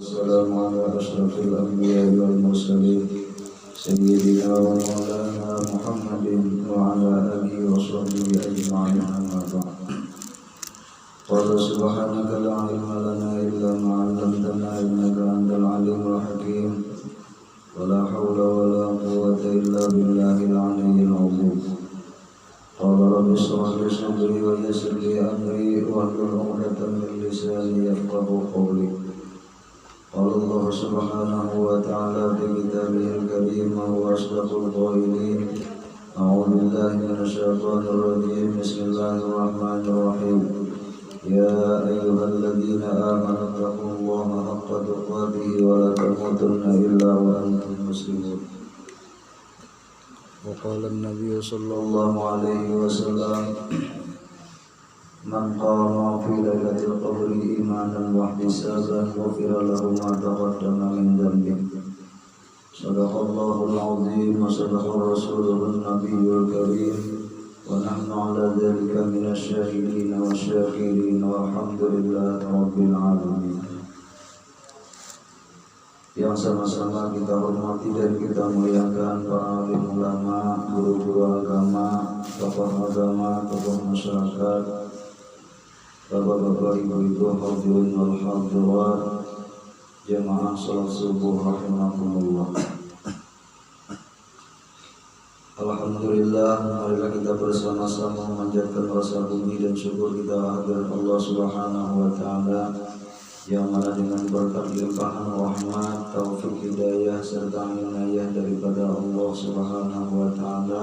والسلام على أشرف الأنبياء والمرسلين سيدنا ومولانا محمد وعلى آله وصحبه أجمعين أما بعد. قال سبحانك لا علم لنا إلا ما علمتنا إنك أنت العليم الحكيم ولا حول ولا قوة إلا بالله العلي العظيم. قال رب اشرح لي صدري ويسر لي أمري واحلل عقدة من لساني يفقهوا قولي. قال الله سبحانه وتعالى في كتابه الكريم وهو أصدق القائلين: أعوذ بالله من الشيطان الرجيم بسم الله الرحمن الرحيم يا أيها الذين آمنوا اتقوا الله حق تقاته ولا تموتن إلا وأنتم مسلمون. وقال النبي صلى الله عليه وسلم: من قام في ليلة القدر إيمانا واحتسابا غفر له ما تقدم من ذنبه. صدق الله العظيم وصدق رسوله النبي الكريم ونحن على ذلك من الشاهدين والشاكرين والحمد لله رب العالمين. Yang sama-sama kita hormati dan kita muliakan para alim ulama, guru-guru agama, tokoh agama, tokoh masyarakat, bapak-bapak, ibu-ibu, hadirin wal hadirat, jamaah salat subuh rahimakumullah. Alhamdulillah, marilah kita bersama-sama memanjatkan rasa puji dan syukur kita kehadirat Allah Subhanahu wa taala yang mana dengan berkat limpahan rahmat, taufik hidayah serta inayah daripada Allah Subhanahu wa taala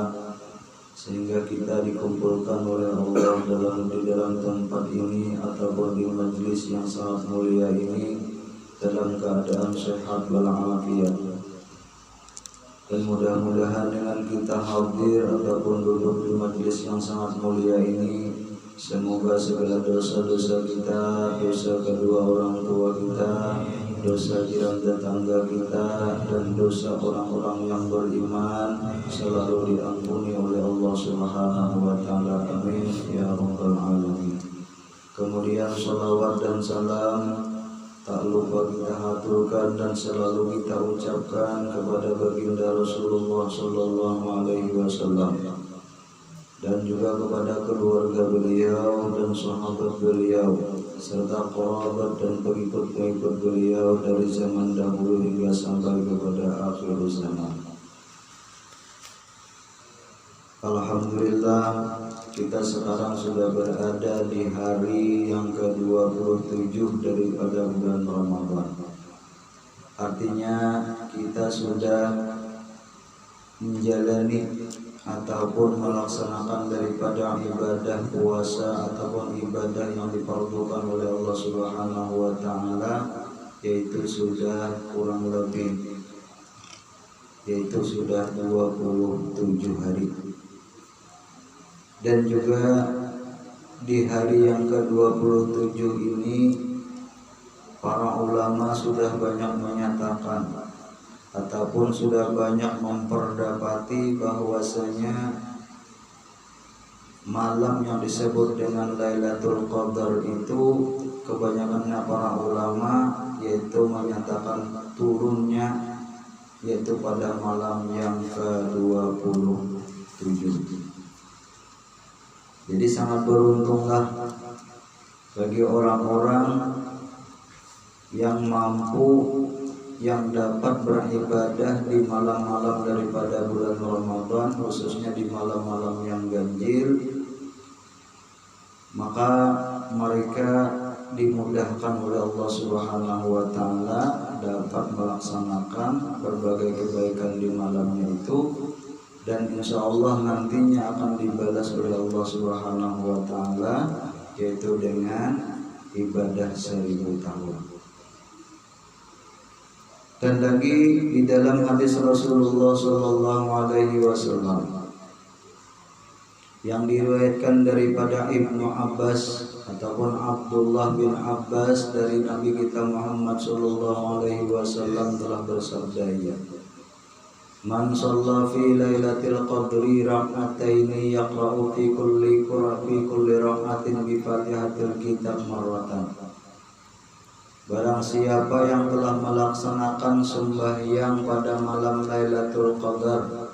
sehingga kita dikumpulkan oleh Allah di dalam tempat ini ataupun di majlis yang sangat mulia ini dalam keadaan sehat walafiat. Dan mudah-mudahan dengan kita hadir ataupun duduk di majlis yang sangat mulia ini, semoga segala dosa-dosa kita, dosa kedua orang tua kita, dosa jiran tetangga kita, dan dosa orang-orang yang beriman selalu diampuni oleh Allah Subhanahu wa taala. Amin ya rabbal alamin. Kemudian salawat dan salam tak lupa kita haturkan dan selalu kita ucapkan kepada baginda Rasulullah sallallahu alaihi wasallam dan juga kepada keluarga beliau dan sahabat beliau serta kerabat dan pengikut-pengikut beliau dari zaman dahulu hingga sampai kepada akhir zaman. Alhamdulillah, kita sekarang sudah berada di hari yang ke-27 daripada bulan Ramadan. Artinya kita sudah menjalani ataupun melaksanakan daripada ibadah puasa ataupun ibadah yang diperlukan oleh Allah Subhanahu wa taala, yaitu sudah kurang lebih 27 hari. Dan juga di hari yang ke-27 ini para ulama sudah banyak menyatakan ataupun sudah banyak memperdapati bahwasanya malam yang disebut dengan Lailatul Qadar itu kebanyakannya para ulama yaitu menyatakan turunnya yaitu pada malam yang ke-27. Jadi sangat beruntunglah bagi orang-orang yang mampu, yang dapat beribadah di malam-malam daripada bulan Ramadan, khususnya di malam-malam yang ganjil, maka mereka dimudahkan oleh Allah Subhanahu wa taala dapat melaksanakan berbagai kebaikan di malamnya itu, dan insya Allah nantinya akan dibalas oleh Allah Subhanahu wa taala yaitu dengan ibadah 1000 tahun. Dan lagi di dalam hadis Rasulullah sallallahu alaihi wasallam yang diriwayatkan daripada Ibnu Abbas ataupun Abdullah bin Abbas dari Nabi kita Muhammad sallallahu alaihi wasallam telah bersabda, Man shalla fi lailatul qadri rak'ataini yaqra'u fi kulli rak'atin bi Fatihatil kitab marratan. Barang siapa yang telah melaksanakan sembahyang pada malam Lailatul Qadar.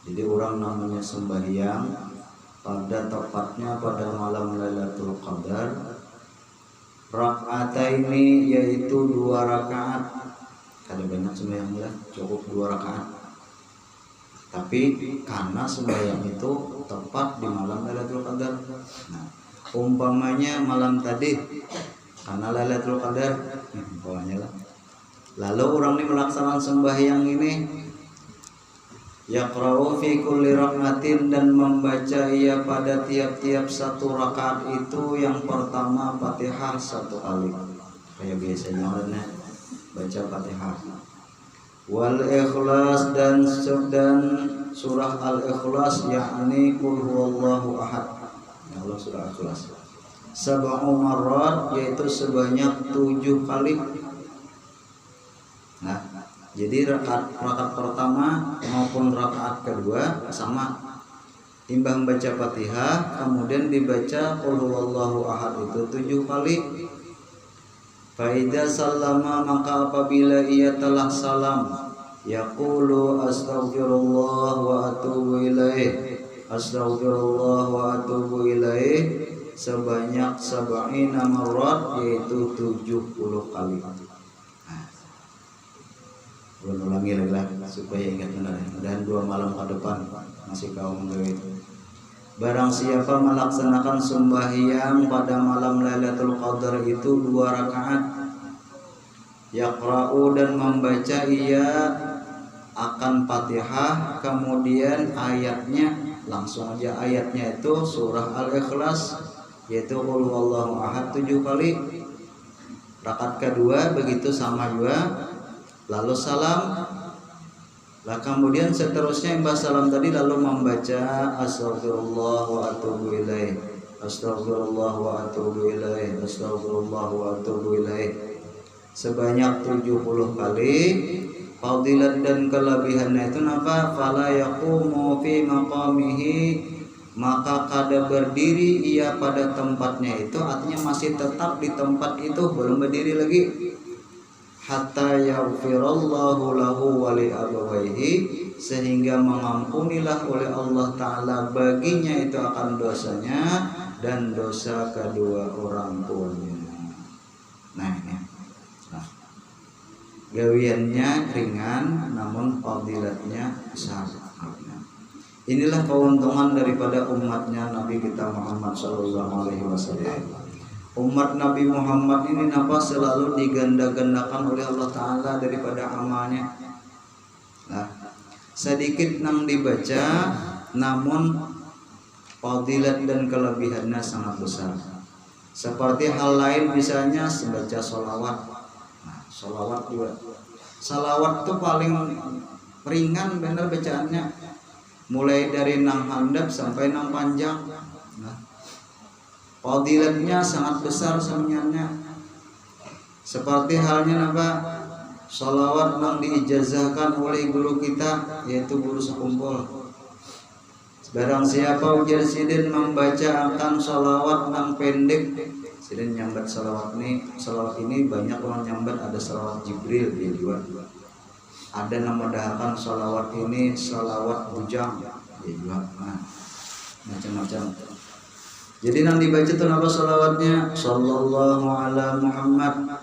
Jadi orang namanya sembahyang pada tepatnya pada malam Lailatul Qadar. Rak'ataini yaitu 2 rakaat. Kada banyak sembahyang lah, cukup 2 rakaat. Tapi karena sembahyang itu tepat di malam Lailatul Qadar. Nah, umpamanya malam tadi karena Lailatul Qadar, pokoknya lah. Lalu orang ini melaksanakan sembahyang ini, yaqra'u fi kulli rak'atin, dan membaca ia pada tiap-tiap 1 rakaat itu yang pertama Fatihah 1 kali. Kayak biasanya orangnya baca Fatihah. Wal Ikhlas, dan surah Al-Ikhlas, yakni Qul huwallahu ahad. Allah surah Al-Ikhlas. Sab'u marrat, yaitu sebanyak 7 kali. Nah, jadi rakaat pertama maupun rakaat kedua sama, timbang baca Fatihah kemudian dibaca Qul huwallahu ahad itu 7 kali. Faida sallama, maka apabila ia telah salam, yaqulu astaghfirullah wa atubu ilaih, astaghfirullah wa atubu ilaih, sebanyak 70 marrat, yaitu 70 kali. Nah, ulangi lagi lah supaya ingat benar. Dan 2 malam ke depan masih kaum gawe. Barang siapa melaksanakan sembahyang pada malam Lailatul Qadar itu 2 rakaat, yaqra'u, dan membaca ia akan Fatihah, kemudian ayatnya, langsung aja ayatnya itu surah Al-Ikhlas, yaitu Qul huwallahu ahad 7 kali. Rakaat kedua begitu sama juga, lalu salam. Lah kemudian seterusnya imbas salam tadi lalu membaca astaghfirullah wa atubu ilaih, astaghfirullah wa atubu ilaih, astaghfirullah wa atubu ilaih, sebanyak 70 kali. Fadilat dan kelebihannya itu apa? Fala yaqumu fi maqamihi, maka kada berdiri ia pada tempatnya itu, artinya masih tetap di tempat itu, belum berdiri lagi. Hatta yaghfirallahu lahu wa li abawaihi, sehingga mengampunilah oleh Allah Ta'ala baginya itu akan dosanya dan dosa kedua orang tuanya. Nah ini, gawiannya ringan namun fadilatnya besar. Inilah keuntungan daripada umatnya Nabi kita Muhammad SAW. Umat Nabi Muhammad ini napa selalu diganda-gandakan oleh Allah Ta'ala daripada amalnya. Nah, sedikit nang dibaca namun fadilat dan kelebihannya sangat besar. Seperti hal lain misalnya membaca sholawat. Nah, sholawat juga. Sholawat itu paling ringan benar bacaannya, mulai dari nang handap sampai nang panjang. Nah, fadilatnya sangat besar sebenarnya. Seperti halnya apa? Sholawat yang diijazahkan oleh guru kita, yaitu guru sekumpul. Barang siapa ujar sidin membaca akan sholawat yang pendek, sidin nyambat sholawat ini banyak orang nyambat. Ada sholawat Jibril dia juga. Ada nama dahakan sholawat ini sholawat bujang dia juga. Nah, macam-macam. Jadi nanti baca tuh apa sholawatnya? Sallallahu ala Muhammad,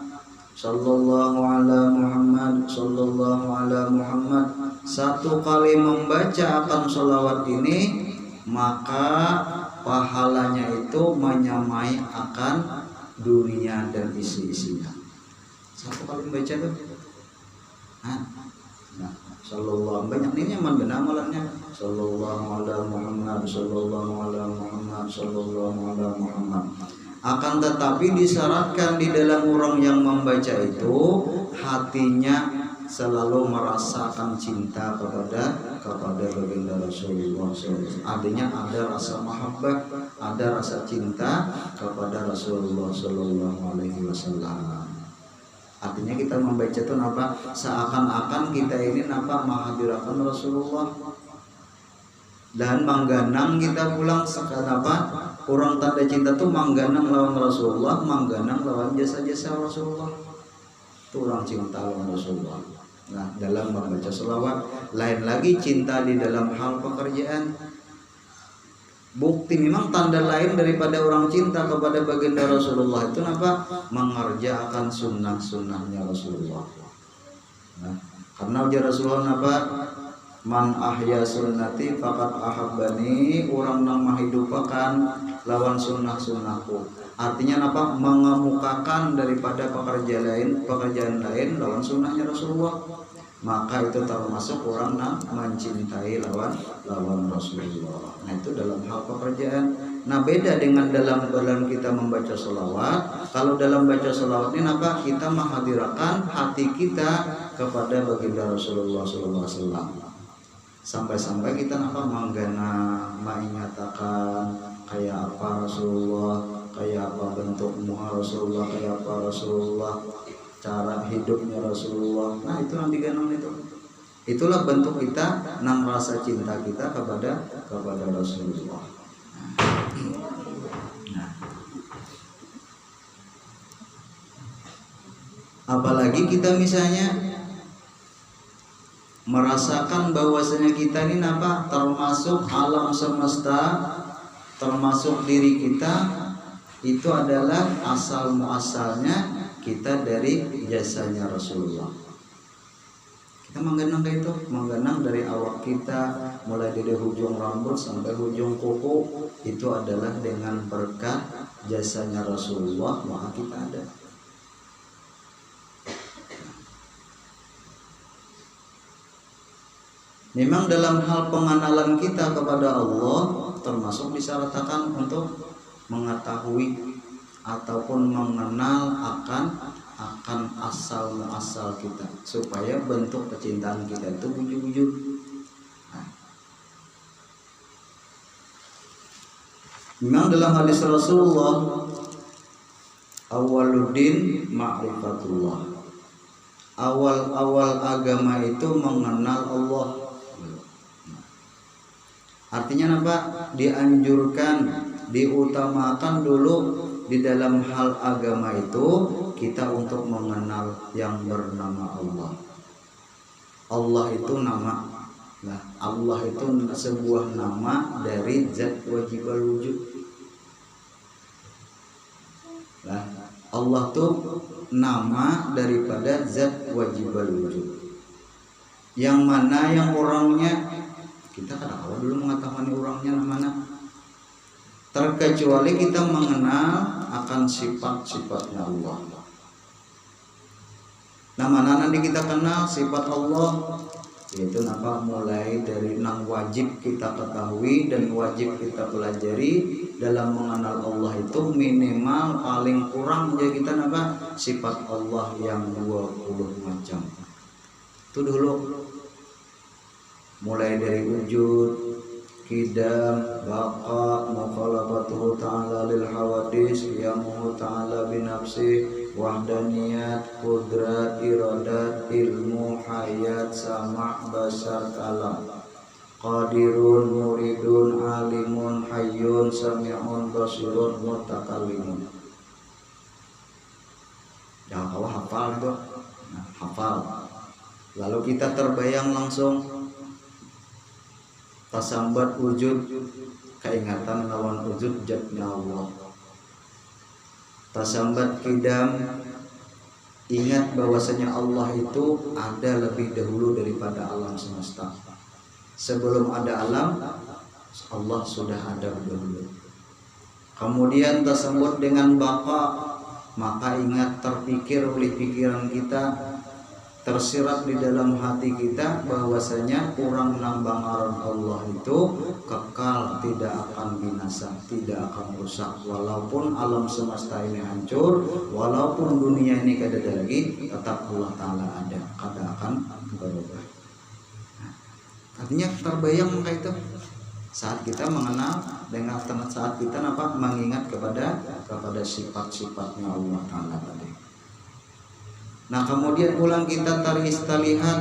sallallahu ala Muhammad, sallallahu ala Muhammad. 1 kali membaca akan sholawat ini, maka pahalanya itu menyamai akan dunia dan isi-isinya. 1 kali membaca tuh. Nah, sallallahu, banyak ini nyaman benar malamnya. Sallallahu ala Muhammad, sallallahu ala Muhammad, sallallahu ala Muhammad. Akan tetapi disyaratkan di dalam orang yang membaca itu hatinya selalu merasakan cinta kepada baginda Rasulullah SAW. Artinya ada rasa mahabbah, ada rasa cinta kepada Rasulullah SAW. Artinya kita membaca itu apa? Seakan-akan kita ini apa? Menghadirakan Rasulullah dan mengganang kita pulang sekarang apa? orang tanda cinta tuh mangganang lawan Rasulullah, mangganang lawan jasa-jasa Rasulullah. Itu orang cinta lawan Rasulullah. Nah, dalam membaca selawat, lain lagi cinta di dalam hal pekerjaan. Bukti memang tanda lain daripada orang cinta kepada baginda Rasulullah itu apa? Mengerjakan sunnah-sunnahnya Rasulullah. Nah, karena ujar Rasulullah apa? Man ahya sunnati faqad ahabbani, orang nang menghidupakan lawan sunnah-sunnahku. Artinya apa? Mengemukakan daripada pekerjaan lain lawan sunnahnya Rasulullah. Maka itu termasuk orang yang mencintai lawan Rasulullah. Nah, itu dalam hal pekerjaan. Nah, beda dengan dalam kita membaca sholawat. Kalau dalam baca sholawat ini apa? Kita menghadirkan hati kita kepada baginda Rasulullah SAW. Sampai-sampai kita mengingatakan kayak apa Rasulullah, kayak apa bentuk muka Rasulullah, kayak apa Rasulullah, cara hidupnya Rasulullah. Nah, itu nanti ganong itu. Itulah bentuk kita nang rasa cinta kita kepada Rasulullah. Nah. Apalagi kita misalnya merasakan bahwasanya kita ini termasuk alam semesta, termasuk diri kita itu adalah asal muasalnya kita dari jasanya Rasulullah. Kita menggenang itu, menggenang dari awak kita mulai dari ujung rambut sampai ujung kuku, itu adalah dengan berkat jasanya Rasulullah maka kita ada. Memang dalam hal pengenalan kita kepada Allah termasuk disyaratkan untuk mengetahui ataupun mengenal akan asal muasal kita supaya bentuk kecintaan kita itu wujud-wujud. Nah. Memang dalam hadis Rasulullah, awwaluddin ma'rifatullah. Awal agama itu mengenal Allah. Artinya apa? Dianjurkan, diutamakan dulu di dalam hal agama itu kita untuk mengenal yang bernama Allah. Allah itu nama. Nah, Allah itu sebuah nama dari zat wajibal wujud. Nah, Allah itu nama daripada zat wajibal wujud. Yang mana yang orangnya kita kadang-kadang dulu mengetahui orangnya mana, terkecuali kita mengenal akan sifat-sifatnya Allah. Nah, mana nanti kita kenal sifat Allah, yaitu mulai dari yang wajib kita ketahui dan wajib kita pelajari dalam mengenal Allah itu minimal paling kurang ya kita sifat Allah yang 20 macam. Itu dulu. Mulai dari wujud, qidam, baqa, mukhalafatuhu ta'ala lil hawadis, qiyamuhu ta'ala binafsi, wahdaniyat, qudrat, iradat, ilmu, hayat, sama', basar, kalam, qadirun, muridun, alimun, hayyun, sami'un, basirun, mutakallimun. Jangan kau hafal itu. Nah, hafal. Lalu kita terbayang langsung tasambat wujud, keingatan lawan wujud zatnya Allah. Tasambat qidam, ingat bahwasanya Allah itu ada lebih dahulu daripada alam semesta. Sebelum ada alam, Allah sudah ada dahulu. Kemudian tasambut dengan baqa, maka ingat terpikir oleh pikiran kita, tersirat di dalam hati kita bahwasanya orang nambangaran Allah itu kekal, tidak akan binasa, tidak akan rusak. Walaupun alam semesta ini hancur, walaupun dunia ini kada ada lagi, tetap Allah Ta'ala ada, kada akan berubah. Artinya terbayang maka itu saat kita mengenal dengan saat kita mengingat kepada sifat-sifatnya Allah Ta'ala tadi. Nah, kemudian pulang kita lihat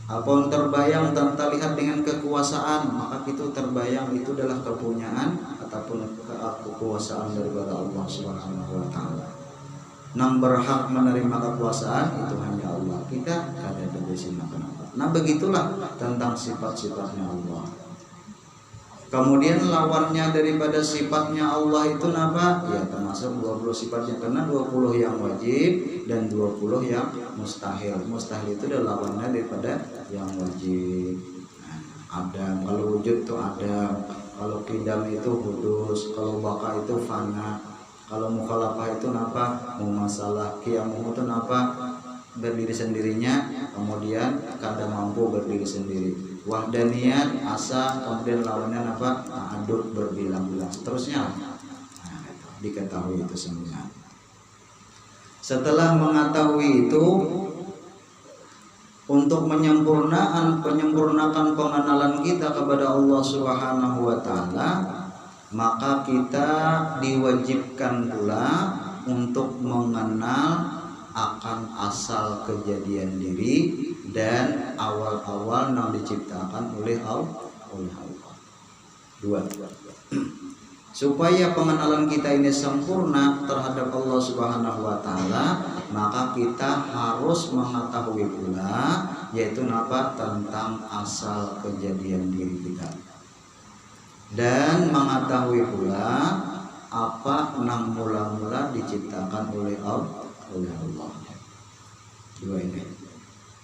Apapun terbayang dan terlihat dengan kekuasaan, maka itu terbayang itu adalah kepunyaan ataupun kekuasaan daripada Allah Subhanahu wa taala. Nang berhak menerima kekuasaan itu hanya Allah. Kita kada bersih kenapa. Nah, begitulah tentang sifat-sifatnya Allah. Kemudian lawannya daripada sifatnya Allah itu apa? Ya termasuk 20 sifatnya, karena 20 yang wajib dan 20 yang mustahil. Mustahil itu adalah lawannya daripada yang wajib. Adam, kalau wujud itu Adam, kalau qidam itu hudus, kalau baka itu fana, kalau mukhalafah itu apa? Mumasalah, qiyamuh itu apa? Berdiri sendirinya, kemudian kada mampu berdiri sendiri. Wahdaniyat, asa, kemudian lawannya apa? Ta'adud, berbilang-bilang, seterusnya. Nah, diketahui itu semua. Setelah mengetahui itu, untuk menyempurnakan pengenalan kita kepada Allah Subhanahu wa taala, maka kita diwajibkan pula untuk mengenal akan asal kejadian diri dan awal-awal yang diciptakan oleh Allah. Dua. Supaya pengenalan kita ini sempurna terhadap Allah Subhanahu wa taala, maka kita harus mengetahui pula yaitu apa? Tentang asal kejadian diri kita. Dan mengetahui pula apa nang mula-mula diciptakan oleh Allah. Dua ini.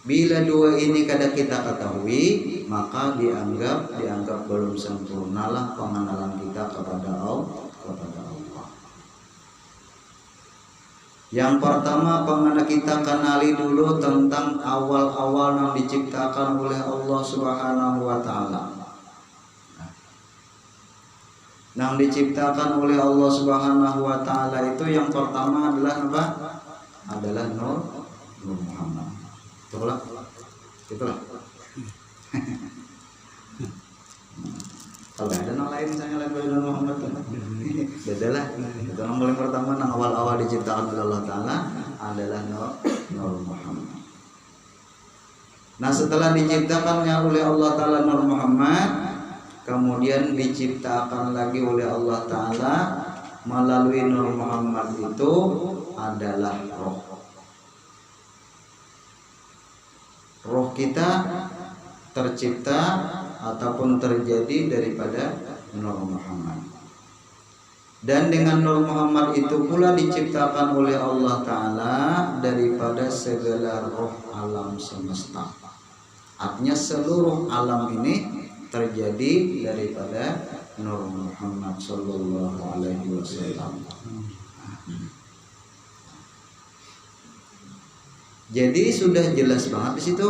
Bila dua ini kada kita ketahui, maka dianggap belum sempurnalah pengenalan kita kepada Allah. Yang pertama, pengenal kita kenali dulu tentang awal-awal yang diciptakan oleh Allah Subhanahu wa taala. Yang diciptakan oleh Allah Subhanahu wa taala itu yang pertama adalah apa? Adalah Nur Muhammad. Itulah. Kalau ada yang lain misalnya lain dari Nur Muhammad, bedalah. Itu yang paling pertama yang awal-awal diciptakan oleh Allah taala adalah Nur Muhammad. Nah, setelah diciptakannya oleh Allah taala Nur Muhammad, kemudian diciptakan lagi oleh Allah taala melalui Nur Muhammad itu adalah roh. Roh kita tercipta ataupun terjadi daripada Nur Muhammad. Dan dengan Nur Muhammad itu pula diciptakan oleh Allah taala daripada segala roh alam semesta. Artinya seluruh alam ini terjadi daripada Nur Muhammad sallallahu alaihi wasallam. Jadi sudah jelas banget di situ.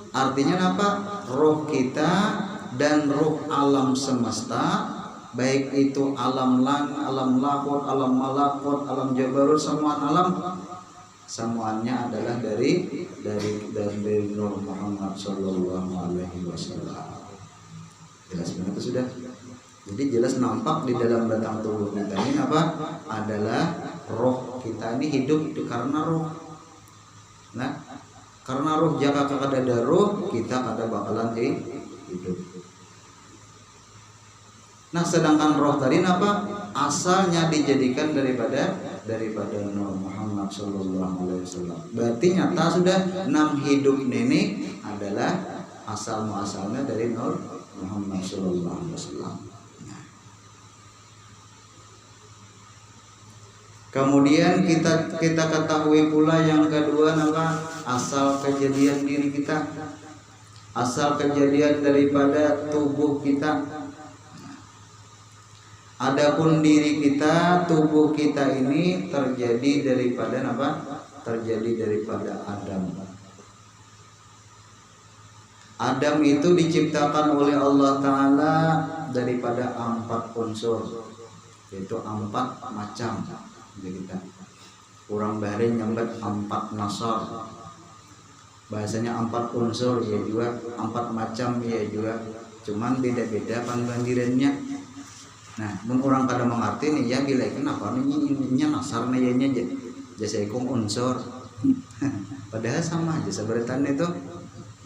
Artinya apa? Roh kita dan roh alam semesta, baik itu alam lang, alam lakut, alam malakut, alam jabarut, semua alam, semuanya adalah dari Nur Muhammad sallallahu alaihi wasallam. Jelas banget itu sudah. Jadi jelas nampak di dalam batang tubuh kita ini apa? Adalah roh kita ini hidup itu karena roh. Nah, karena roh jika kada ada roh, kita kada bakalan hidup. Nah, sedangkan roh tadi apa? Asalnya dijadikan daripada Nur Muhammad sallallahu alaihi wasallam. Berarti nyata sudah 6 hidup ini adalah asal muasalnya dari Nur Muhammad sallallahu alaihi wasallam. Kemudian kita ketahui pula yang kedua apa? Asal kejadian diri kita. Asal kejadian daripada tubuh kita. Adapun diri kita, tubuh kita ini terjadi daripada apa? Terjadi daripada Adam. Adam itu diciptakan oleh Allah taala daripada 4 unsur, yaitu 4 macam. Kita orang bahari nyambat 4 nasar, bahasanya 4 unsur ya juga, 4 macam ya juga, cuman beda-beda panggilannya. Nah, mun orang kada mengerti nih ya bila kenapa ini nasar nih ya jasa ikung unsur padahal sama aja sebenarnya itu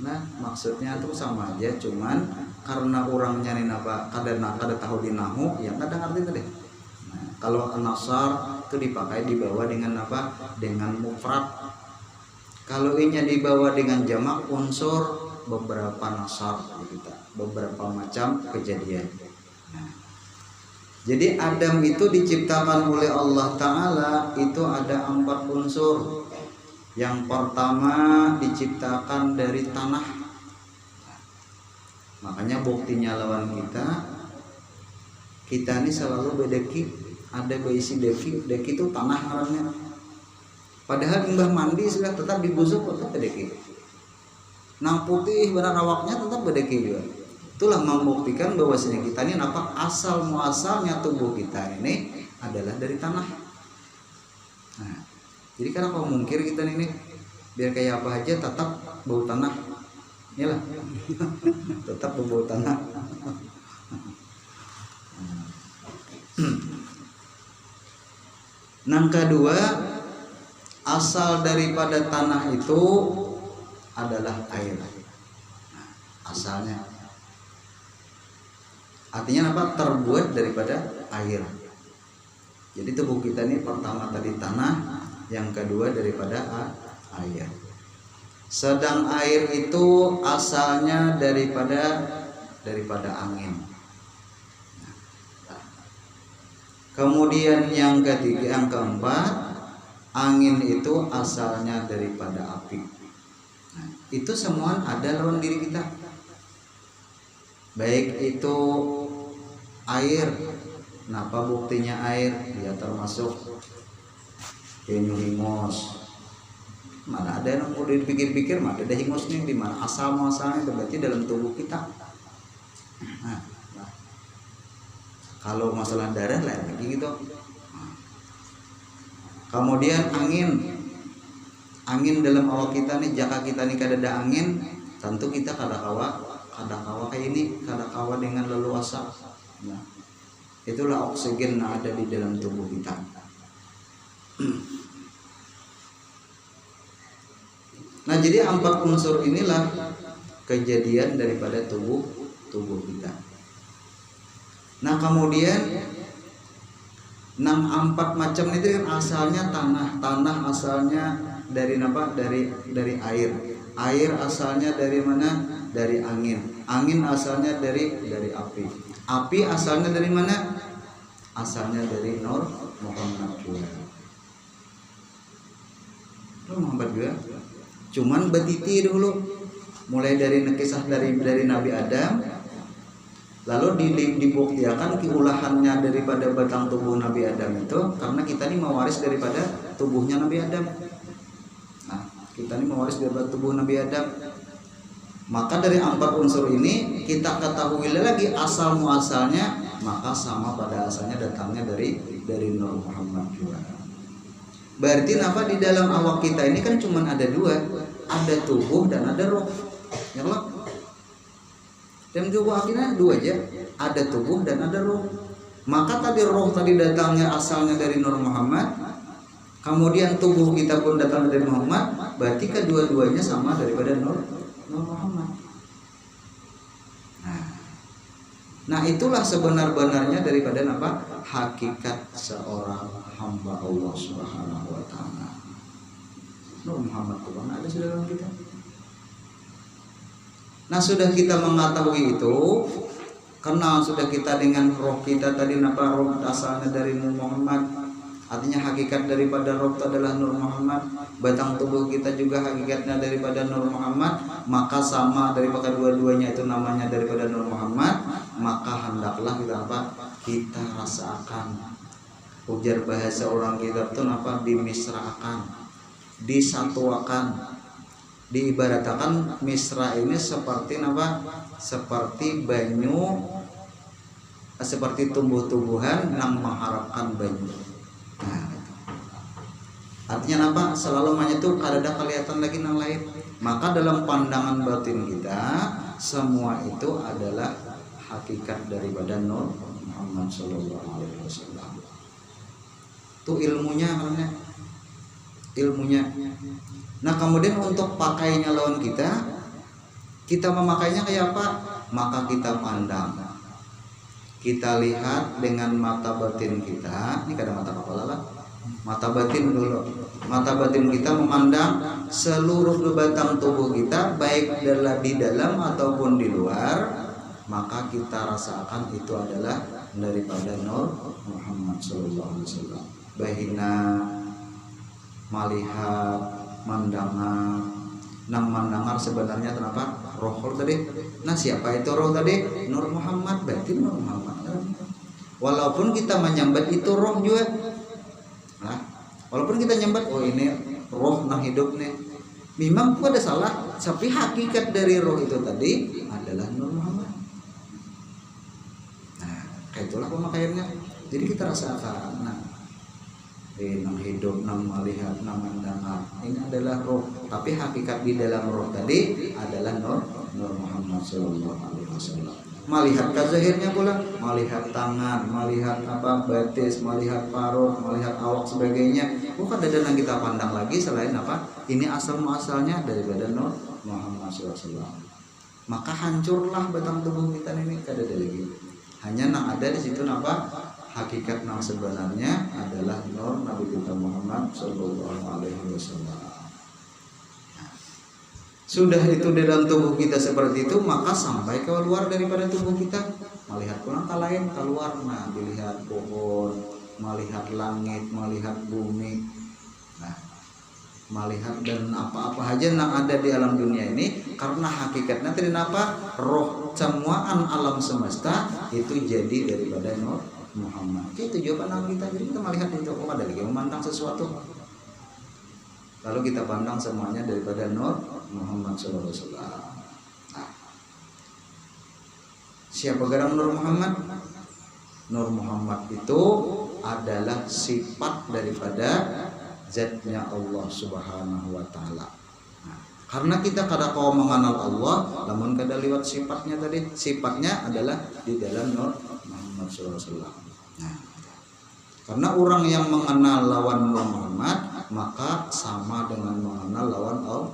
Nah maksudnya tuh sama aja, cuman karena orang nyanin apa kada tahu di nahu ya kadang arti tadi. Nah, kalau nasar itu dipakai dibawa dengan apa, dengan mufrad. Kalau inya dibawa dengan jamak unsur beberapa nasar kita, beberapa macam kejadian. Nah, jadi Adam itu diciptakan oleh Allah Ta'ala itu ada 4 unsur. Yang pertama diciptakan dari tanah. Makanya buktinya lawan kita ini selalu bedeki, ada berisi deki itu tanah orangnya. Padahal imbah mandi sudah tetap dibusuk tetap bedeki. Nang putih benar awaknya tetap bedeki juga. Itulah membuktikan bahwasanya kita ini apa, asal muasalnya tubuh kita ini adalah dari tanah. Nah, jadi karena kalau mungkir kita ini biar kayak apa aja tetap bau tanah, iyalah, tetap bau tanah. Yang kedua, asal daripada tanah itu adalah air. Nah, asalnya, artinya apa? Terbuat daripada air. Jadi tubuh kita ini pertama tadi tanah, yang kedua daripada air. Sedang air itu asalnya daripada angin. Kemudian yang ketiga, yang keempat, angin itu asalnya daripada api. Nah, itu semua ada dalam diri kita. Baik itu air. Kenapa buktinya air? Dia termasuk hingus. Mana ada yang mau dipikir-pikir, mana ada hingus nih, di mana asal muasalnya? Berarti dalam tubuh kita. Nah, kalau masalah darah lain lagi gitu. Kemudian angin dalam awak kita nih, jika kita nih kada ada angin, tentu kita kada kawa kayak ini, kada kawa dengan leluasa. Nah, itulah oksigen yang ada di dalam tubuh kita. Nah, jadi 4 unsur inilah kejadian daripada tubuh kita. Nah, kemudian 4 macam itu yang asalnya tanah asalnya dari apa? Dari air. Air asalnya dari mana? Dari angin. Angin asalnya dari api. Api asalnya dari mana? Asalnya dari Nur Muhammad juga. Nur Muhammad juga. Cuman betiti dulu, mulai dari kisah dari Nabi Adam, lalu dibuktikan keulahannya daripada batang tubuh Nabi Adam itu, karena kita ini mewaris daripada tubuhnya Nabi Adam. Nah, kita ini mewaris daripada tubuh Nabi Adam. Maka dari 4 unsur ini kita ketahui lagi asal muasalnya, maka sama pada asalnya datangnya dari Nur Muhammad juga. Berarti apa, di dalam awak kita ini kan cuma ada 2, ada tubuh dan ada roh. Ya Allah. Dan tubuh akhirnya 2 aja, ada tubuh dan ada roh. Maka tadi roh tadi datangnya asalnya dari Nur Muhammad, kemudian tubuh kita pun datang dari Muhammad, berarti kedua-duanya sama daripada Nur Muhammad. Nah, itulah sebenar-benarnya daripada apa? Hakikat seorang hamba Allah Subhanahu wa taala. Nur Muhammad itu ada di dalam kita. Nah, sudah kita mengetahui itu, kenal sudah kita dengan roh kita tadi, apa roh asalnya dari Nur Muhammad, artinya hakikat daripada roh itu adalah Nur Muhammad, batang tubuh kita juga hakikatnya daripada Nur Muhammad, maka sama daripada dua-duanya itu namanya daripada Nur Muhammad, maka hendaklah kita apa? Kita rasakan. Ujar bahasa orang kita itu apa? Dimisrakan, disatuakan, diibaratkan misra ini seperti apa? Seperti banyu, seperti tumbuh-tumbuhan yang mengharapkan banyu. Nah, artinya apa? Selalu itu kada kelihatan lagi yang lain. Maka dalam pandangan batin kita, semua itu adalah hakikat daripada Nur Muhammad Sallallahu Alaihi Wasallam. Itu ilmunya. Nah, kemudian untuk pakainya lawan kita, Kita memakainya kayak apa? Maka kita pandang, kita lihat dengan mata batin kita. Ini kada mata kepala lah, mata batin dulu. Mata batin kita memandang seluruh batang tubuh kita, baik di dalam ataupun di luar, maka kita rasakan itu adalah daripada Nur Muhammad sallallahu alaihi wasallam. Bahina malihat mandangan, nang mandangar sebenarnya kenapa? Roh tadi. Nah, siapa itu roh tadi? Nur Muhammad, berarti Nur Muhammad. Walaupun kita menyambat itu roh juga. Nah, walaupun kita nyambat, oh ini roh nang hidup nih, memang itu ada salah, tapi hakikat dari roh itu tadi adalah Nur Muhammad. Nah, kayak itulah pemakaiannya. Jadi kita rasakan, nah, nang hidup, nang melihat, nang mendengar, ini adalah roh, tapi hakikat di dalam roh tadi adalah Nur Muhammad Sallallahu Alaihi Wasallam. Melihat zahirnya pula, melihat tangan, melihat apa betis, melihat parut, melihat awak sebagainya, bukan ada yang kita pandang lagi selain apa? Ini asal muasalnya daripada Nur Muhammad SAW. Maka hancurlah batang tubuh kita ini, kada ada lagi. Hanya yang ada di situ apa? Hakikat yang sebenarnya adalah Nur Nabi kita Muhammad Sallallahu Alaihi Wasallam. Sudah itu di dalam tubuh kita seperti itu, maka sampai ke luar daripada tubuh kita, melihat pulang ke lain, keluar, nah dilihat pohon, melihat langit, melihat bumi, nah melihat dan apa-apa aja yang ada di alam dunia ini, karena hakikatnya tadi apa? Roh semuaan alam semesta itu jadi daripada Nur Muhammad. Itu jawaban kita. Jadi kita melihat itu, oh ada lagi memandang sesuatu, lalu kita pandang semuanya daripada Nur Muhammad SAW. Nah, siapa garang Nur Muhammad? Nur Muhammad itu adalah sifat daripada zatnya Allah Subhanahu wa Ta'ala. Nah, karena kita kada kau mengenal Allah, namun kada lewat sifatnya tadi. Sifatnya adalah di dalam Nur Muhammad SAW. Nah, karena orang yang mengenal lawan Nur Muhammad, maka sama dengan mengenal lawan Allah.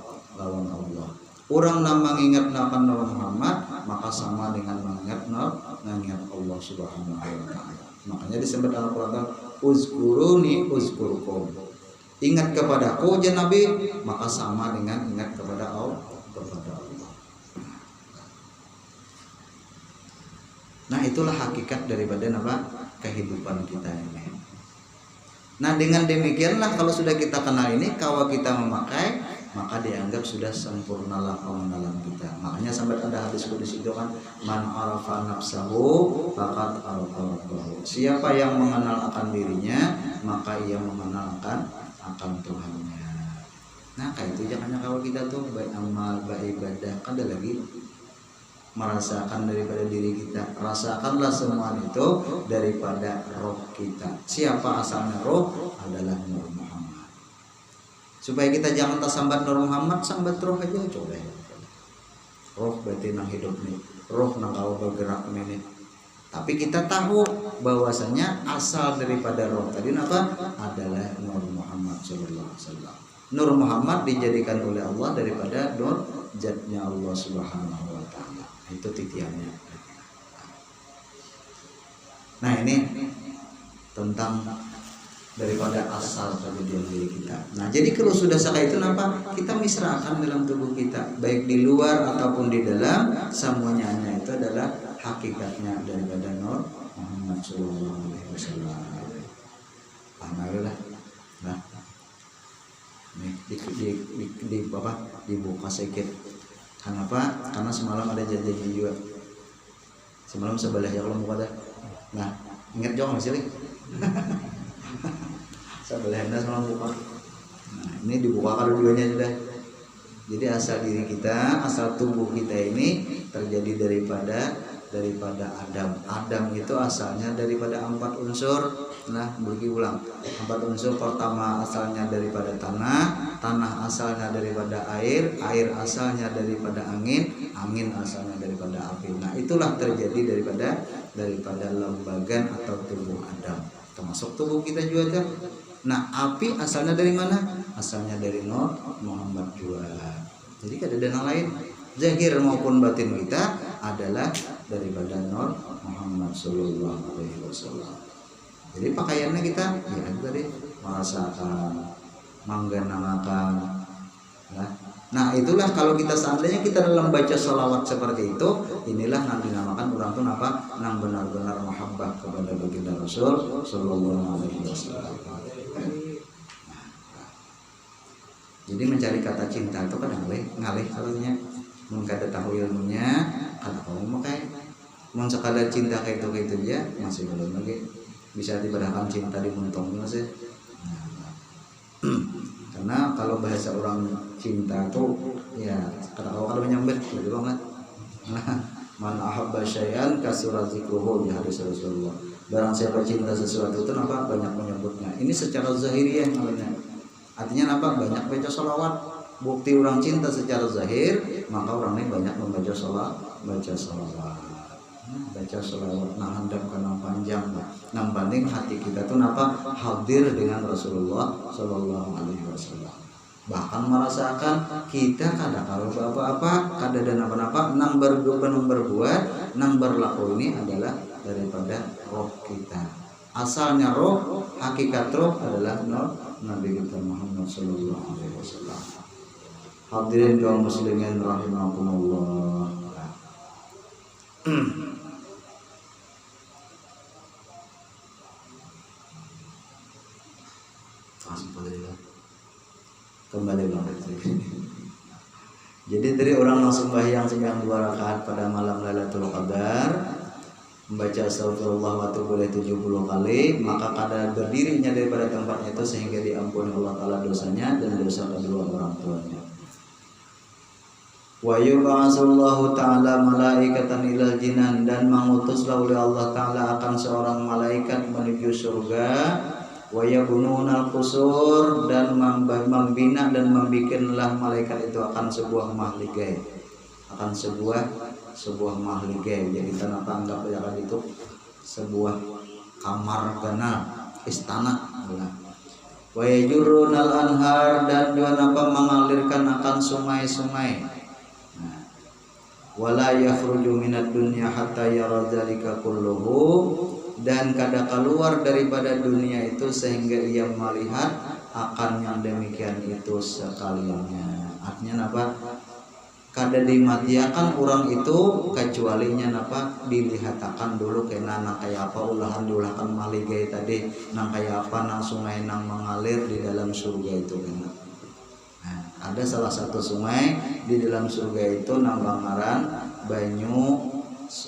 Orang yang mengingat nama Nur Muhammad, maka sama dengan mengingat Allah Subhanahu wa Ta'ala. Makanya disebut dalam Al-Quran, uzkuruni uzkurkum. Ingat kepadaku ya Nabi, maka sama dengan ingat kepada Allah. Nah, itulah hakikat daripada kehidupan kita ini. Nah, dengan demikianlah kalau sudah kita kenal ini, kalau kita memakai, maka dianggap sudah sempurnalah pengenalan kita. Makanya sampai ada hadis kudus itu kan, man arafa nafsahu faqad arafa rabbahu. Siapa yang mengenal akan dirinya, maka ia mengenal akan Tuhannya. Nah, kayak itu jangan kalau kita tuh baik amal, baik ibadah, ada lagi merasakan daripada diri kita. Rasakanlah semua itu daripada roh kita. Siapa asalnya roh? Adalah Nur Muhammad. Supaya kita jangan tersambat Nur Muhammad, sambat roh aja coba. Roh berarti nang hidup nih, roh nang kau bergerak ini. Tapi kita tahu bahwasanya asal daripada roh tadi apa? Adalah Nur Muhammad sallallahu alaihi wasallam. Nur Muhammad dijadikan oleh Allah daripada nur zatnya Allah Subhanahu wa Ta'ala. Itu titiannya. Nah, ini tentang daripada asal kejadian diri kita. Nah, jadi kalau sudah seperti itu, apa? Kita misrakan dalam tubuh kita, baik di luar ataupun di dalam, semuanya itu adalah hakikatnya daripada Nur Muhammad Sallallahu Alaihi Wasallam. Alhamdulillah. Nah, ini dibuka sedikit. Kenapa? Karena semalam ada janji juga. Semalam sebelah ya kalau mau pada. Nah, ingat jauh masih lagi. Sebelahnya semalam buka. Nah, ini dibuka kalau duanya sudah. Jadi asal diri kita, asal tubuh kita ini terjadi daripada Adam. Adam itu asalnya daripada 4 unsur. Nah, bagi ulang. 4 unsur pertama asalnya daripada tanah, tanah asalnya daripada air, air asalnya daripada angin, angin asalnya daripada api. Nah, itulah terjadi daripada lembaga atau tubuh Adam. Termasuk tubuh kita juga kan. Nah, api asalnya dari mana? Asalnya dari Nur Muhammad juga. Jadi ada dana lain. zahir maupun batin kita adalah daripada Nur Muhammad Sallallahu Alaihi Wasallam. Jadi pakaiannya kita ya tadi merasakan, menggenangkan. Nah itulah kalau kita seandainya kita dalam baca sholawat seperti itu, inilah yang dinamakan orang tuh apa? Yang benar-benar mahabbah kepada baginda Rasul Sallallahu Alaihi Wasallam. Jadi mencari kata cinta itu kan ngalih kalaunya mengkada tahu ilmunya, kada kamu makai, mau sekadar cinta kayak itu aja masih belum lagi bisa dibadahkan cinta di muntong masih. Karena kalau bahasa orang cinta tuh ya kalau menyambut gitu banget. Man ahabba syai'an kasura dzikruhu di hadis Rasulullah. Barang siapa cinta sesuatu itu apa banyak menyebutnya. Ini secara zahiriyah namanya. Artinya apa? Banyak baca sholawat. Bukti orang cinta secara zahir, maka orang ini banyak membaca sholawat, baca sholawat. Nah handap karena panjang, nah banding hati kita tuh apa hadir dengan Rasulullah Sallallahu Alaihi Wasallam. Bahkan merasakan kita kada kalau apa-apa, kada ada apa-apa, nang berbuat, nang berlaku ini adalah daripada roh kita. Asalnya roh, hakikat roh adalah Nabi kita Muhammad Sallallahu Alaihi Wasallam. Hadirin kaum muslimin rahimakumullah. Kembali lagi. Jadi dari orang yang sembahyang 2 rakaat pada malam Lailatul Qadar, membaca astagfirullah wa atubu ilaih 70 kali, maka kadar berdirinya daripada tempatnya itu sehingga diampuni Allah Ta'ala dosanya dan dosa kedua orang tuanya. Wa yub'atsullahu ta'ala malaikatan ilal jinan, dan mengutuslah oleh Allah Ta'ala akan seorang malaikat menuju surga. Wa yabununal qusur, dan membina dan membikinlah malaikat itu akan sebuah mahligai, akan sebuah mahligai. Jadi tanah tanggap ya kan itu sebuah kamar ganal istana. Wa yajurunal anhar, dan juga mengalirkan akan sungai-sungai. Wala yakhruju minad dunya hatta yara dzalika kulluhu, dan kada keluar daripada dunia itu sehingga ia melihat akan yang demikian itu sekaliannya. Artinya apa? Kada dimatiakan orang itu kecualinya apa? Dilihatakan dulu kena nang kayak apa ulahan diulahkan maligai tadi, nang kayak apa nang sungai nang mengalir di dalam surga itu kena. Nah, ada salah satu sungai di dalam surga itu nambangaran banyu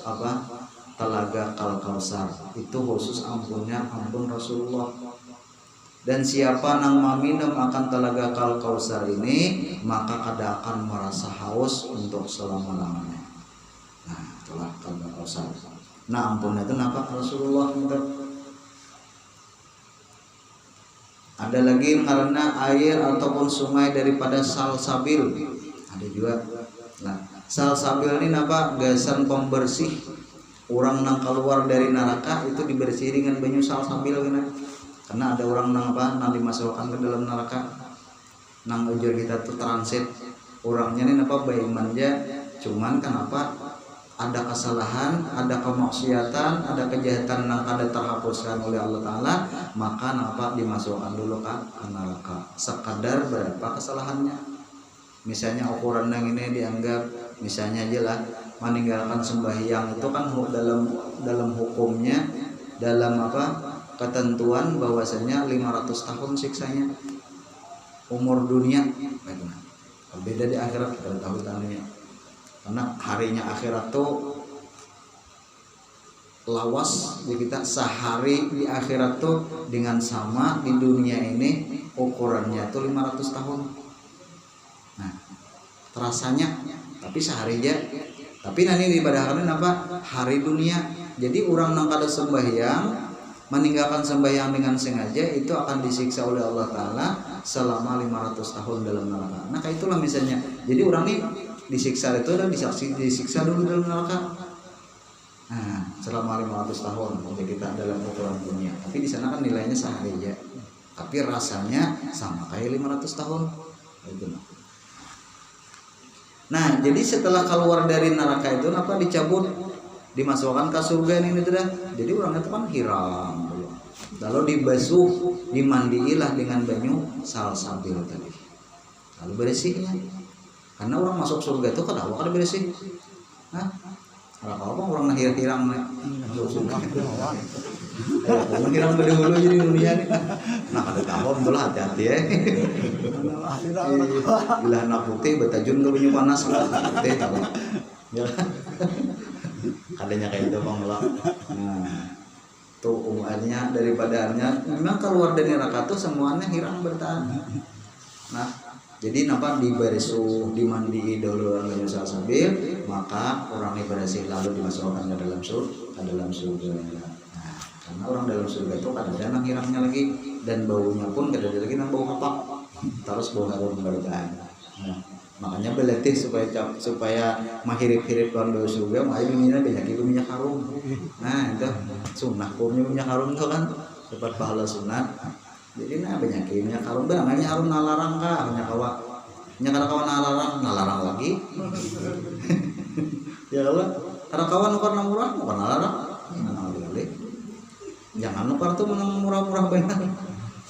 apa telaga Kal-Kausar. Itu khusus ampun Rasulullah. Dan siapa nang meminum akan telaga Kal-Kausar ini, maka kada akan merasa haus untuk selama-lamanya. Nah, itulah Kal-Kausar. Nah, ampunnya itu napa Rasulullah minta. Ada lagi karena air ataupun sungai daripada salsabil, ada juga. Nah, salsabil ini apa? Gasan pembersih. Orang nang keluar dari neraka itu dibersih dengan banyu salsabil kan? Karena ada orang nang apa? Nang dimasukkan ke dalam neraka. Nang ujur kita tuh transit. Orangnya ini apa? Baik manja. Cuman kenapa? Ada kesalahan, ada kemaksiatan, ada kejahatan yang ada terhapuskan oleh Allah Ta'ala, maka napa dimasukkan dulu ke neraka sekadar berapa kesalahannya. Misalnya ukuran yang ini dianggap misalnya aja lah meninggalkan sembahyang itu kan dalam hukumnya, dalam apa ketentuan bahwasanya 500 tahun siksanya umur dunia. Beda di akhirat kita tahu tandanya. Karena harinya akhirat tuh lawas, jadi kita sehari di akhirat tuh dengan sama di dunia ini ukurannya tuh 500 tahun. Nah, terasanya tapi sehari aja. Tapi nanti diibadahkan apa? Hari dunia. Jadi orang nang kada sembahyang, meninggalkan sembahyang dengan sengaja itu akan disiksa oleh Allah Ta'ala selama 500 tahun dalam neraka. Nah, kayak itulah misalnya. Jadi orang ini disiksa itu dan disiksa dulu dalam neraka. Nah, selama 500 tahun untuk kita dalam ukuran dunia. Tapi di sana kan nilainya sehari aja. Tapi rasanya sama kayak 500 tahun. Itu. Nah, jadi setelah keluar dari neraka itu apa dicabut, dimasukkan ke surga ini dah. Jadi orang itu kan hiram. Lalu dibasuh, dimandiilah dengan banyu salsabil tadi. Lalu bersihnya. Karena orang masuk surga itu kada kada bersih. Hah? Kalau apa orang hirang masuk surga. Orang hirang dahulu jadi dunia nih. Nah, kada tahu betul hati-hati ya. Bila anak putih betajun ke banyu panas putih tahu. Ya. Adanya kayak itu Bang lah. Nah, tuh umatnya daripada memang keluar dari neraka tuh semuanya hirang bertahan. Nah, jadi nampak diberesuh, dimandi dulu dengan banyu salsabil, maka orang ini bersih lalu dimasukkan ke dalam surga. Nah, karena orang dalam surga itu kada ada nang hirangnya lagi dan baunya pun kada ada lagi nang bau kapak, terus bau harum bertahan. Nah, makanya beletih supaya mahirip-hirip orang dalam surga, makanya dunia banyak itu minyak harum. Nah, itu sunnah punya minyak harum itu kan dapat pahala sunat. Jadi nah banyak minyak harum namanya harum nalarang kah banyak kawan nalarang lagi. Ya kalau karena kawan nukar murah bukan nalarang. Jangan nukar tuh murah-murah banyak.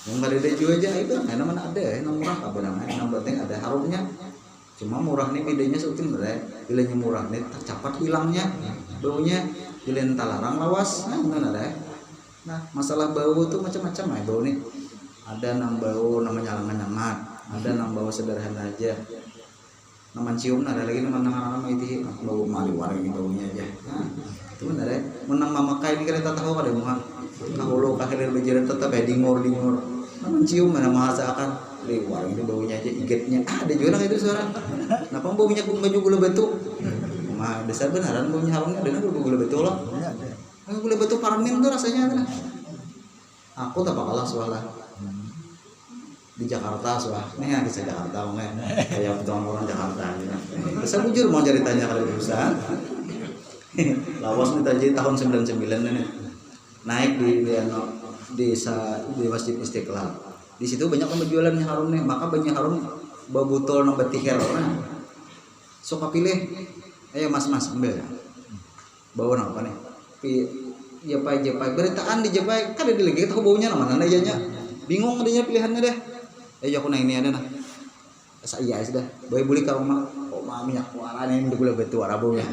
Yang nggak ada jual aja itu karena mana ada yang murah apa namanya yang penting ada harumnya. Cuma murah nih bedanya sebetulnya bilanya murah nih tercapat hilangnya baunya bilen talarang lawas mana ada. Nah masalah bau tuh macam-macam ya bau nih. Ada nang bau namanya nyaman, ada nang bau sederhana aja. Nama cium ada lagi nama itu bau maliwar gitu baunya aja. Nah, itu benar ya. Menang mamakai ini kita tahu kada muha. Kahulu kahilir bejeran tetap ya dingur. Nama cium mana masakan liwar itu baunya aja igetnya. Ada juga nang itu suara. Kenapa baunya baju gula batu? Mah besar benaran baunya harumnya ada nang gula batu loh. Gula batu parmin tuh rasanya ada. Aku tak kalah soalnya. Di Jakarta soal nih kisah Jakarta mungkin kayak orang Jakarta gitu. Saya bujur mau ceritanya kalau berusaha lawas nih tadi tahun 99 nih naik di Masjid Istiqlal. Di situ banyak yang berjualan yang harum nih, maka banyak harum babutol nang betiher orang. Sok pilih, ayo mas ambil ya. Bawa apa nih? Japai beritaan di Japai kan ada di lagi tahu baunya mana aja bingung adanya pilihannya deh. Aku naik ini ada nah. Saya sudah. Boy beli ke rumah. Oh minyak warna ini gula betu arabunya.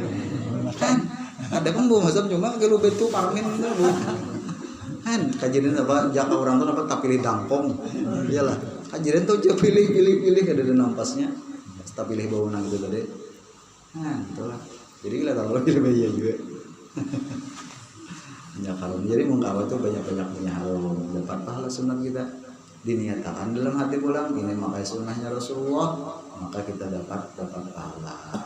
Kan ada pembu masam cuma gula betu parmin itu bu. Kan kajian apa jaka orang tuh apa tak pilih dangkong. Iyalah. Kajian tuh aja pilih ada nampasnya. Tak pilih bau nang gitu tadi. Nah itulah. Jadi kita tahu lebih banyak juga. Banyak harum. Jadi mengkawa itu banyak punya harum. Dapat pahala sunat kita. Diniatakan dalam hati pulang ini makai sunnahnya Rasulullah maka kita dapat pahala.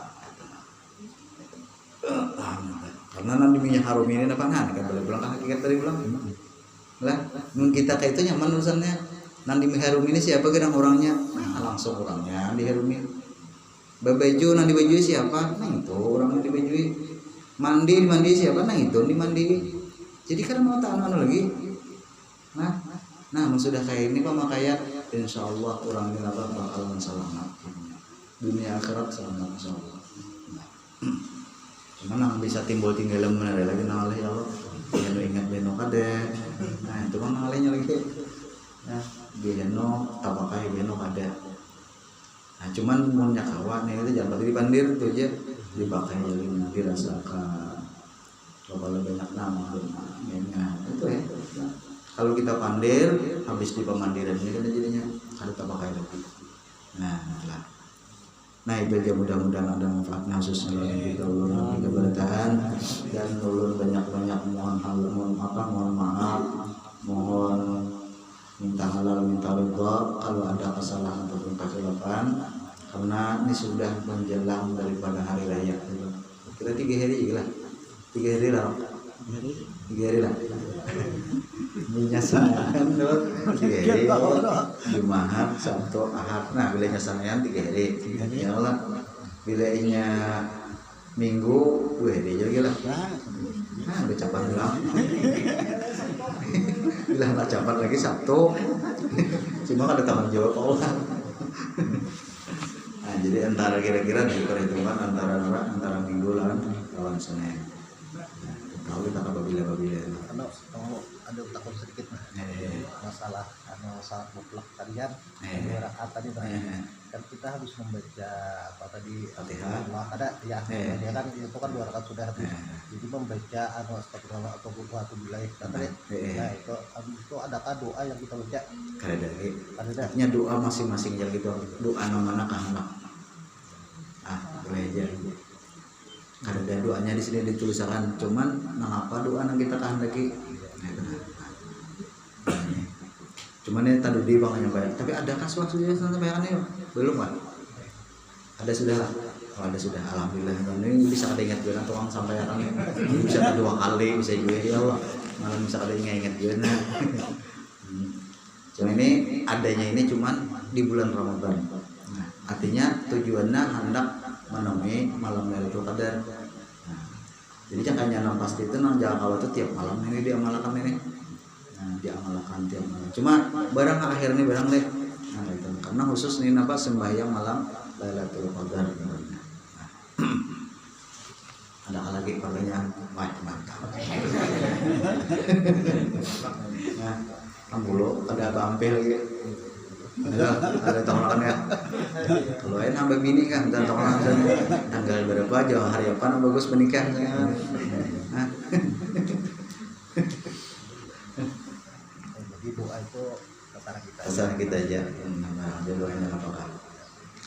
Karena nanti minyak harum ini apa kan boleh pulang hakikat tadi pulang lah nun kita kayak itu nyaman urusannya nanti minyak harum ini siapa kan orangnya langsung orangnya diharumi baju nanti baju siapa nah itu orangnya dibajui mandi siapa nah itu dimandi jadi kan mau tahan lagi Nah, sudah kayak ini pemakaian, insya Allah orang ini bakalan selamat. Dunia akhirat selamat insya Allah. Cuman yang bisa timbul tinggalan ada lagi nalih ya Allah. Yang ingat beno kade. Nah itu kan nalihnya lagi. Nah, beno tak pakai beno kade. Nah cuman punya kawan itu jangan berarti dipandir itu aja dipakai jadi dirasakan. Kalau banyak nama, itu ya. Kalau kita pandir habis di pemandiran ini kan jadinya ada tak pakai lagi. Nah itu aja mudah-mudahan ada manfaatnya khususnya kita ulun kita bertahan dan ulun banyak-banyak mohon maaf mohon minta halal minta ridha kalau ada kesalahan ataupun kesilapan karena ini sudah menjelang daripada hari raya kita 3 hari lah 3 hari lah menyasakan dong 3 hari Jumat Sabtu Ahad nah bilanya sanayan 3 hari ya Allah bilanya Minggu 2 hari juga lah nah udah capat bilang bilang tak capat lagi Sabtu cuma ada tanggung jawab Allah nah jadi antara kira-kira dari perhitungan antara minggu lawan Senin. Tahu kita babila Karena kalau ada takut sedikit masalah salat mutlak tadi kan 2 rakaat tadi kan kita harus membaca apa tadi Fatihah. Allah ada ya dia kan itu kan 2 rakaat sudah habis jadi membaca astagfirullah atau wa katanya nah itu adakah doa yang kita baca ada nya doa masing-masing yang gitu doa namanya kehendak boleh aja ada doanya di sini dituliskan cuman apa doa yang kita kehendaki cuman ini tadi di bang banyak tapi adakah sudah sampaikannya belum kan ada sudah lah ada sudah alhamdulillah ini bisa ada ingat gue kan tukang sampaikan bisa 2 kali bisa juga ya Allah malah bisa ada ingat gue cuma ini adanya ini cuman di bulan Ramadan artinya tujuannya hendak menemui malam Lailatul Qadar. Jadi jangan pasti itu jangan kalau itu tiap malam ini diamalkan ini. Diamalkan tiap malam. Cuma barang akhir ini barang deh. Itu. Karena khusus nih sembahyang malam Lailatul Qadar. Ada lagi pertanyaan? Mantap. Nah, Ambulo ada bampil gitu. Ada tongkrongan ya. Kalau lain sampai bini kan dan tongkrongan tanggal berapa jauh hari apa yang bagus menikahnya. Jadi doa itu terserah kita aja. Doanya apakah?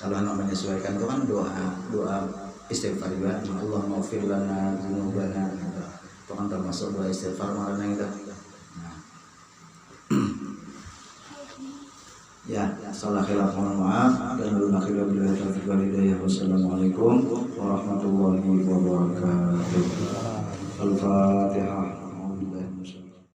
Kalau anak menyesuaikan itu kan doa istighfar juga. Allah maghfir lana dzunubana. Itu kan termasuk doa istighfar marana itu. Ya, salah khilaf mohon maaf dan belum akhirnya bila taufiq wal hidayah. Wassalamualaikum warahmatullahi wabarakatuh. Al-Fatihah.